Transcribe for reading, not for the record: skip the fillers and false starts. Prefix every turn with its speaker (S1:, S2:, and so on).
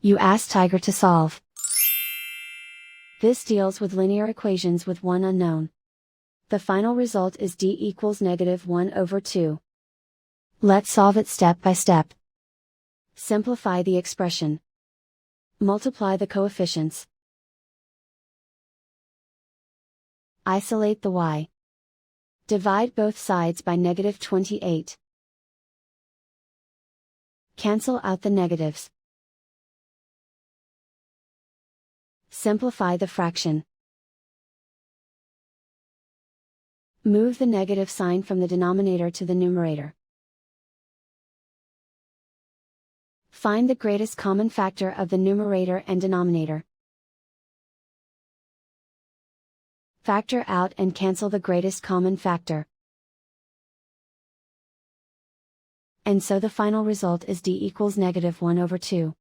S1: You ask Tiger to solve. This deals with linear equations with one unknown. The final result is d equals -1/2. Let's solve it step by step. Simplify the expression. Multiply the coefficients. Isolate the y. Divide both sides by -28. Cancel out the negatives. Simplify the fraction. Move the negative sign from the denominator to the numerator. Find the greatest common factor of the numerator and denominator. Factor out and cancel the greatest common factor. And so the final result is d equals -1/2.